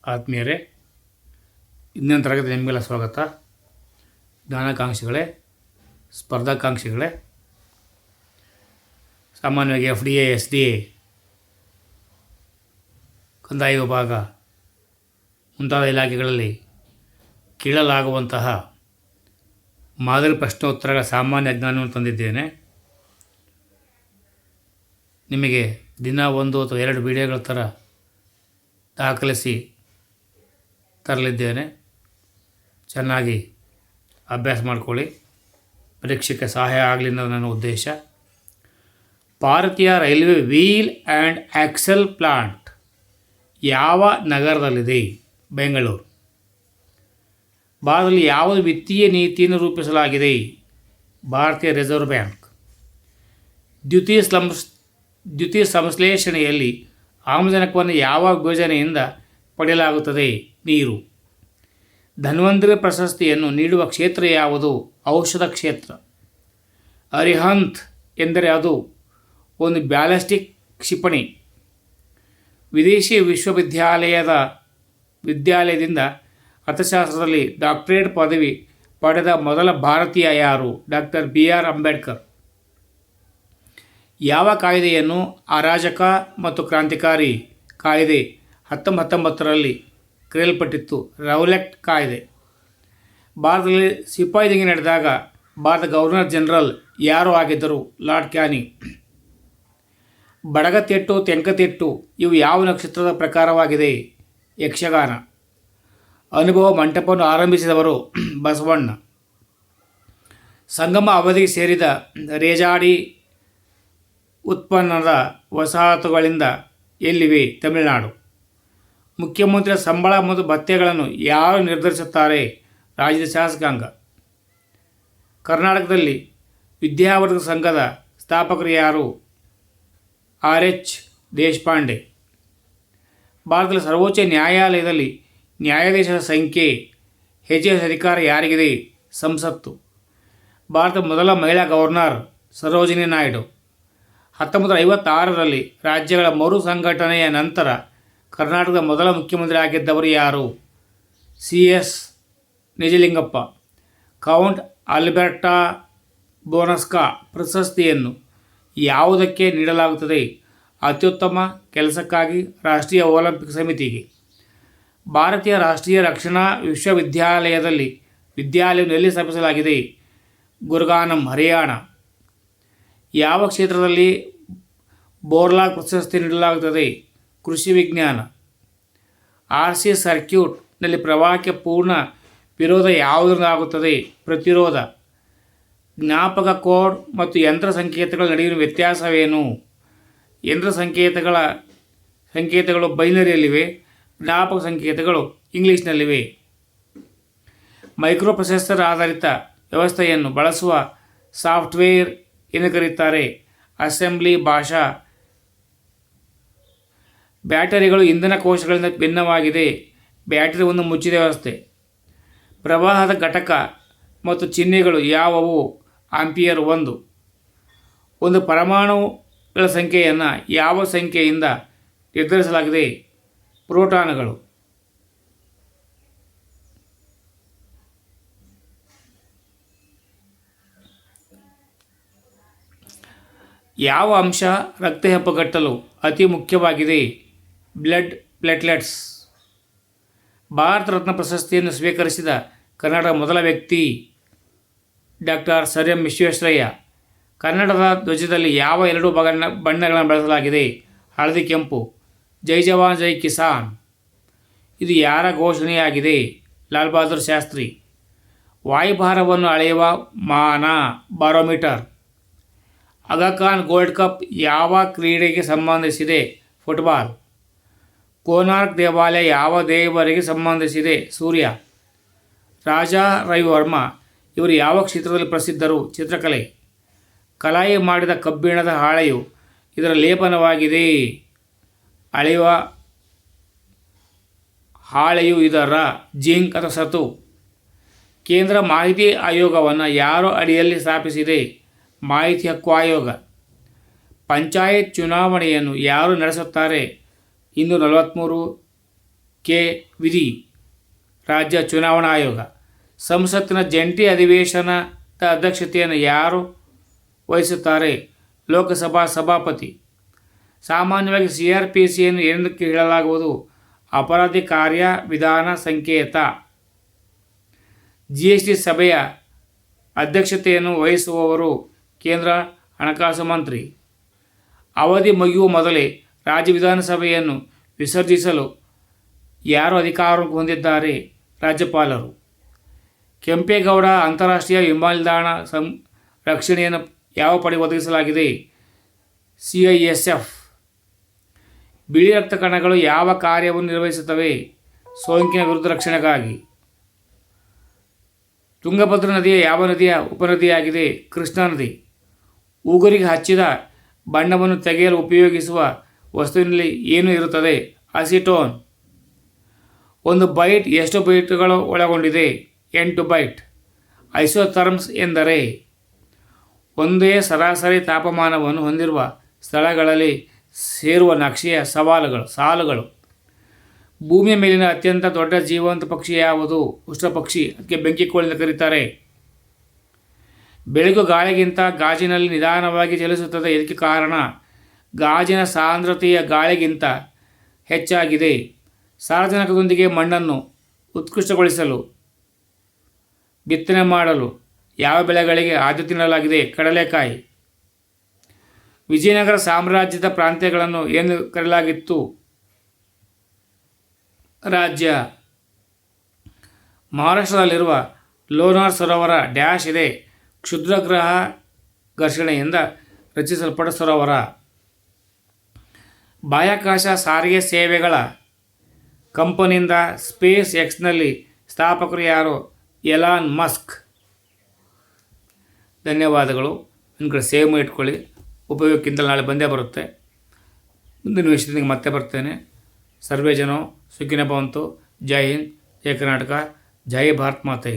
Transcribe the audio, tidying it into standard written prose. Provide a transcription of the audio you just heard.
ಆತ್ಮೀಯರೇ, ಇಂದಿನ ತರಗತಿ ನಿಮಗೆಲ್ಲ ಸ್ವಾಗತ. ಜ್ಞಾನಾಕಾಂಕ್ಷಿಗಳೇ, ಸ್ಪರ್ಧಾಕಾಂಕ್ಷಿಗಳೇ, ಸಾಮಾನ್ಯವಾಗಿ FDA, SDA, ಕಂದಾಯ ವಿಭಾಗ ಮುಂತಾದ ಇಲಾಖೆಗಳಲ್ಲಿ ಕೇಳಲಾಗುವಂತಹ ಮಾದರಿ ಪ್ರಶ್ನೋತ್ತರಗಳ ಸಾಮಾನ್ಯ ಜ್ಞಾನವನ್ನು ತಂದಿದ್ದೇನೆ. ನಿಮಗೆ ದಿನ 1 ಅಥವಾ 2 ವಿಡಿಯೋಗಳ ಥರ ದಾಖಲಿಸಿ ತರಲಿದ್ದೇನೆ. ಚೆನ್ನಾಗಿ ಅಭ್ಯಾಸ ಮಾಡಿಕೊಳ್ಳಿ. ಪರೀಕ್ಷೆಗೆ ಸಹಾಯ ಆಗಲಿ ಅನ್ನೋದು ನನ್ನ ಉದ್ದೇಶ. ಭಾರತೀಯ railway wheel and axle plant ಯಾವ ನಗರದಲ್ಲಿದೆ? ಬೆಂಗಳೂರು. ಭಾರತದಲ್ಲಿ ಯಾವ ವಿತ್ತೀಯ ನೀತಿಯನ್ನು ರೂಪಿಸಲಾಗಿದೆ? ಭಾರತೀಯ ರಿಸರ್ವ್ ಬ್ಯಾಂಕ್. ದ್ವಿತೀಯ ಸಂಶ್ಲೇಷಣೆಯಲ್ಲಿ ಆಮ್ಲಜನಕವನ್ನು ಯಾವ ಯೋಜನೆಯಿಂದ ಪಡೆಯಲಾಗುತ್ತದೆ? ನೀರು. ಧನ್ವಂತರಿ ಪ್ರಶಸ್ತಿಯನ್ನು ನೀಡುವ ಕ್ಷೇತ್ರ ಯಾವುದು? ಔಷಧ ಕ್ಷೇತ್ರ. ಅರಿಹಂತ್ ಎಂದರೆ ಅದು ಒಂದು ಬ್ಯಾಲಿಸ್ಟಿಕ್ ಕ್ಷಿಪಣಿ. ವಿದೇಶಿ ವಿದ್ಯಾಲಯದಿಂದ ಅರ್ಥಶಾಸ್ತ್ರದಲ್ಲಿ ಡಾಕ್ಟರೇಟ್ ಪದವಿ ಪಡೆದ ಮೊದಲ ಭಾರತೀಯ ಯಾರು? Doctor BR Ambedkar. ಯಾವ ಕಾಯ್ದೆಯನ್ನು ಅರಾಜಕ ಮತ್ತು ಕ್ರಾಂತಿಕಾರಿ ಕಾಯ್ದೆ 1919ರಲ್ಲಿ ಕರೆಯಲ್ಪಟ್ಟಿತ್ತು? ರೌಲೆಟ್ ಕಾಯ್ದೆ. ಭಾರತದಲ್ಲಿ ಸಿಪಾಯಿ ದಂಗೆ ನಡೆದಾಗ ಭಾರತ ಗವರ್ನರ್ ಜನರಲ್ ಯಾರು ಆಗಿದ್ದರು? Lord canning. ಬಡಗತಿಟ್ಟು, ತೆಂಕತಿಟ್ಟು ಇವು ಯಾವ ನಕ್ಷತ್ರದ ಪ್ರಕಾರವಾಗಿದೆ? ಯಕ್ಷಗಾನ. ಅನುಭವ ಮಂಟಪವನ್ನು ಆರಂಭಿಸಿದವರು ಬಸವಣ್ಣ. ಸಂಗಮ ಅವಧಿಗೆ ಸೇರಿದ ರೇಜಾಡಿ ಉತ್ಪನ್ನದ ವಸಾಹತುಗಳಿಂದ ಎಲ್ಲಿವೆ? ತಮಿಳುನಾಡು. ಮುಖ್ಯಮಂತ್ರಿಯ ಸಂಬಳ ಮತ್ತು ಭತ್ಯೆಗಳನ್ನು ಯಾರು ನಿರ್ಧರಿಸುತ್ತಾರೆ? ರಾಜ್ಯದ ಶಾಸಕಾಂಗ. ಕರ್ನಾಟಕದಲ್ಲಿ ವಿದ್ಯಾವರ್ಧಕ ಸಂಘದ ಸ್ಥಾಪಕರು ಯಾರು? RH ದೇಶಪಾಂಡೆ. ಭಾರತದ ಸರ್ವೋಚ್ಚ ನ್ಯಾಯಾಲಯದಲ್ಲಿ ನ್ಯಾಯಾಧೀಶರ ಸಂಖ್ಯೆ ಹೆಚ್ಚಿನ ಅಧಿಕಾರ ಯಾರಿಗಿದೆ? ಸಂಸತ್ತು. ಭಾರತದ ಮೊದಲ ಮಹಿಳಾ ಗವರ್ನರ್ ಸರೋಜಿನಿ ನಾಯ್ಡು. 1956ರಲ್ಲಿ ರಾಜ್ಯಗಳ ಮರು ಸಂಘಟನೆಯ ನಂತರ ಕರ್ನಾಟಕದ ಮೊದಲ ಮುಖ್ಯಮಂತ್ರಿ ಆಗಿದ್ದವರು ಯಾರು? CS ನಿಜಲಿಂಗಪ್ಪ. ಕೌಂಟ್ ಆಲ್ಬರ್ಟಾ ಬೋನಸ್ಕಾ ಪ್ರಶಸ್ತಿಯನ್ನು ಯಾವುದಕ್ಕೆ ನೀಡಲಾಗುತ್ತದೆ? ಅತ್ಯುತ್ತಮ ಕೆಲಸಕ್ಕಾಗಿ ರಾಷ್ಟ್ರೀಯ ಒಲಿಂಪಿಕ್ ಸಮಿತಿಗೆ. ಭಾರತೀಯ ರಾಷ್ಟ್ರೀಯ ರಕ್ಷಣಾ ವಿದ್ಯಾಲಯವನ್ನು ಎಲ್ಲಿ ಸ್ಥಾಪಿಸಲಾಗಿದೆ? ಗುರ್ಗಾನಂ, ಹರಿಯಾಣ. ಯಾವ ಕ್ಷೇತ್ರದಲ್ಲಿ ಬೋರ್ಲಾಗ್ ಪ್ರಶಸ್ತಿ ನೀಡಲಾಗುತ್ತದೆ? ಕೃಷಿ ವಿಜ್ಞಾನ. RC ಸರ್ಕ್ಯೂಟ್ನಲ್ಲಿ ಪ್ರವಾಹಕ್ಕೆ ಪೂರ್ಣ ವಿರೋಧ ಯಾವುದರಿಂದಾಗುತ್ತದೆ? ಪ್ರತಿರೋಧ. ಜ್ಞಾಪಕ ಕೋಡ್ ಮತ್ತು ಯಂತ್ರ ಸಂಕೇತಗಳ ನಡುವಿನ ವ್ಯತ್ಯಾಸವೇನು? ಯಂತ್ರ ಸಂಕೇತಗಳು ಬೈನರಿಯಲ್ಲಿವೆ, ಜ್ಞಾಪಕ ಸಂಕೇತಗಳು ಇಂಗ್ಲೀಷ್ನಲ್ಲಿವೆ. ಮೈಕ್ರೋ ಪ್ರೊಸೆಸರ್ ಆಧಾರಿತ ವ್ಯವಸ್ಥೆಯನ್ನು ಬಳಸುವ ಸಾಫ್ಟ್ವೇರ್ ಏನು ಕರೆಯುತ್ತಾರೆ? ಅಸೆಂಬ್ಲಿ ಭಾಷಾ. ಬ್ಯಾಟರಿಗಳು ಇಂಧನ ಕೋಶಗಳಿಂದ ಭಿನ್ನವಾಗಿದೆ. ಬ್ಯಾಟರಿ ಒಂದು ಮುಚ್ಚಿದ ವ್ಯವಸ್ಥೆ. ಪ್ರವಾಹದ ಘಟಕ ಮತ್ತು ಚಿಹ್ನೆಗಳು ಯಾವುವು? ಆಂಪಿಯರ್ 1. ಒಂದು ಪರಮಾಣುಗಳ ಸಂಖ್ಯೆಯನ್ನು ಯಾವ ಸಂಖ್ಯೆಯಿಂದ ನಿರ್ಧರಿಸಲಾಗಿದೆ? ಪ್ರೋಟಾನುಗಳು. ಯಾವ ಅಂಶ ರಕ್ತ ಹೆಪ್ಪುಗಟ್ಟಲು ಅತಿ ಮುಖ್ಯವಾಗಿದೆ? Blood platelets. ಭಾರತ ರತ್ನ ಪ್ರಶಸ್ತಿಯನ್ನು ಸ್ವೀಕರಿಸಿದ ಕರ್ನಾಟಕದ ಮೊದಲ ವ್ಯಕ್ತಿ? Doctor sir M Visvesvaraya. ಕನ್ನಡದ ಧ್ವಜದಲ್ಲಿ ಯಾವ 2 ಬಣ್ಣಗಳನ್ನು ಬಳಸಲಾಗಿದೆ? ಹಳದಿ, ಕೆಂಪು. ಜೈ ಜವಾನ್ ಜೈ ಕಿಸಾನ್ ಇದು ಯಾರ ಘೋಷಣೆಯಾಗಿದೆ? ಲಾಲ್ ಬಹದ್ದೂರ್ ಶಾಸ್ತ್ರಿ. ವಾಯುಭಾರವನ್ನು ಅಳೆಯುವ ಮಾನ? ಬಾರೋಮೀಟರ್. ಅಗಾಖಾನ್ ಗೋಲ್ಡ್ ಕಪ್ ಯಾವ ಕ್ರೀಡೆಗೆ ಸಂಬಂಧಿಸಿದೆ? ಫುಟ್ಬಾಲ್. ಕೋನಾರ್ಕ್ ದೇವಾಲಯ ಯಾವ ದೇವರಿಗೆ ಸಂಬಂಧಿಸಿದೆ? ಸೂರ್ಯ. ರಾಜಾ ರವಿವರ್ಮ ಇವರು ಯಾವ ಕ್ಷೇತ್ರದಲ್ಲಿ ಪ್ರಸಿದ್ಧರು? ಚಿತ್ರಕಲೆ. ಕಲಾಯಿ ಮಾಡಿದ ಕಬ್ಬಿಣದ ಹಾಳೆಯು ಇದರ ಲೇಪನವಾಗಿದೆ. ಅಳೆಯುವ ಹಾಳೆಯು ಇದರ ಜಿಂಕ್ ಅಥವಾ ಸತು. ಕೇಂದ್ರ ಮಾಹಿತಿ ಆಯೋಗವನ್ನು ಯಾರ ಅಡಿಯಲ್ಲಿ ಸ್ಥಾಪಿಸಿದೆ? ಮಾಹಿತಿ ಹಕ್ಕು ಆಯೋಗ. ಪಂಚಾಯತ್ ಚುನಾವಣೆಯನ್ನು ಯಾರು ನಡೆಸುತ್ತಾರೆ? 243 ಕೆ. ವಿಧಿ ರಾಜ್ಯ ಚುನಾವಣಾ ಆಯೋಗ. ಸಂಸತ್ತಿನ ಜಂಟಿ ಅಧಿವೇಶನದ ಅಧ್ಯಕ್ಷತೆಯನ್ನು ಯಾರು ವಹಿಸುತ್ತಾರೆ? ಲೋಕಸಭಾ ಸಭಾಪತಿ. ಸಾಮಾನ್ಯವಾಗಿ CRPCಯನ್ನು ಏನೆಂದಕ್ಕೆ ಹೇಳಲಾಗುವುದು? ಅಪರಾಧಿ ಕಾರ್ಯವಿಧಾನ ಸಂಕೇತ. GST ಸಭೆಯ ಅಧ್ಯಕ್ಷತೆಯನ್ನು ವಹಿಸುವವರು ಕೇಂದ್ರ ಹಣಕಾಸು ಮಂತ್ರಿ. ಅವಧಿ ಮುಗಿಯುವ ಮೊದಲೇ ರಾಜ್ಯ ವಿಧಾನಸಭೆಯನ್ನು ವಿಸರ್ಜಿಸಲು ಯಾರು ಅಧಿಕಾರ ಹೊಂದಿದ್ದಾರೆ? ರಾಜ್ಯಪಾಲರು. ಕೆಂಪೇಗೌಡ ಅಂತಾರಾಷ್ಟ್ರೀಯ ವಿಮಾನ ನಿಲ್ದಾಣ ರಕ್ಷಣೆಯನ್ನು ಯಾವ ಪಡೆ ಒದಗಿಸಲಾಗಿದೆ? CISF. ಬಿಳಿ ರಕ್ತ ಕಣಗಳು ಯಾವ ಕಾರ್ಯವನ್ನು ನಿರ್ವಹಿಸುತ್ತವೆ? ಸೋಂಕಿನ ವಿರುದ್ಧ ರಕ್ಷಣೆಗಾಗಿ. ತುಂಗಭದ್ರಾ ನದಿಯ ಯಾವ ನದಿಯ ಉಪನದಿಯಾಗಿದೆ? ಕೃಷ್ಣಾ ನದಿ. ಉಗುರಿಗೆ ಹಚ್ಚಿದ ಬಣ್ಣವನ್ನು ತೆಗೆಯಲು ಉಪಯೋಗಿಸುವ ವಸ್ತುವಿನಲ್ಲಿ ಏನು ಇರುತ್ತದೆ? ಅಸಿಟೋನ್. ಒಂದು ಬೈಟ್ ಎಷ್ಟು ಬೈಟ್ಗಳು ಒಳಗೊಂಡಿದೆ? 8 ಬೈಟ್. ಐಸೋಥರ್ಮ್ಸ್ ಎಂದರೆ ಒಂದೇ ಸರಾಸರಿ ತಾಪಮಾನವನ್ನು ಹೊಂದಿರುವ ಸ್ಥಳಗಳಲ್ಲಿ ಸೇರುವ ನಕ್ಷೆಯ ಸಾಲುಗಳು. ಭೂಮಿಯ ಮೇಲಿನ ಅತ್ಯಂತ ದೊಡ್ಡ ಜೀವಂತ ಪಕ್ಷಿ ಯಾವುದು? ಉಷ್ಟ್ರ ಪಕ್ಷಿ. ಅದಕ್ಕೆ ಬೆಂಕಿ ಕೋಳಿ ಎಂದು ಕರೀತಾರೆ. ಬೆಳಕು ಗಾಳಿಗಿಂತ ಗಾಜಿನಲ್ಲಿ ನಿಧಾನವಾಗಿ ಚಲಿಸುತ್ತದೆ. ಇದಕ್ಕೆ ಕಾರಣ? ಗಾಜಿನ ಸಾಂದ್ರತೆಯ ಗಾಳಿಗಿಂತ ಹೆಚ್ಚಾಗಿದೆ. ಸಾರಜನಕದೊಂದಿಗೆ ಮಣ್ಣನ್ನು ಉತ್ಕೃಷ್ಟಗೊಳಿಸಲು ಬಿತ್ತನೆ ಮಾಡಲು ಯಾವ ಬೆಳೆಗಳಿಗೆ ಆದ್ಯತೆ ನೀಡಲಾಗಿದೆ? ಕಡಲೆಕಾಯಿ. ವಿಜಯನಗರ ಸಾಮ್ರಾಜ್ಯದ ಪ್ರಾಂತ್ಯಗಳನ್ನು ಏನು ಕರೆಯಲಾಗಿತ್ತು? ರಾಜ್ಯ. ಮಹಾರಾಷ್ಟ್ರದಲ್ಲಿರುವ ಲೋನಾರ್ ಸರೋವರ ಡ್ಯಾಶ್ ಇದೆ. ಕ್ಷುದ್ರಗ್ರಹ ಘರ್ಷಣೆಯಿಂದ ರಚಿಸಲ್ಪಟ್ಟ ಸರೋವರ. ಬಾಹ್ಯಾಕಾಶ ಸಾರಿಗೆ ಸೇವೆಗಳ ಕಂಪನಿಯಿಂದ ಸ್ಪೇಸ್ ಎಕ್ಸ್ನಲ್ಲಿ ಸ್ಥಾಪಕರು ಯಾರು? Elon Musk. ಧನ್ಯವಾದಗಳು. ನಿಮ್ಮ ಕಡೆ ಸೇವ್ ಮಾಡಿ ಇಟ್ಕೊಳ್ಳಿ. ಉಪಯೋಗಕ್ಕಿಂತ ನಾಳೆ ಬಂದೇ ಬರುತ್ತೆ. ಮುಂದಿನ ವಿಷಯದಿಂದ ಮತ್ತೆ ಬರ್ತೇನೆ. ಸರ್ವೇ ಜನೋ ಸುಖಿನೋ ಭವಂತು. ಜೈ ಹಿಂದ್, ಜೈ ಕರ್ನಾಟಕ, ಜೈ ಭಾರತ್ ಮಾತೆ.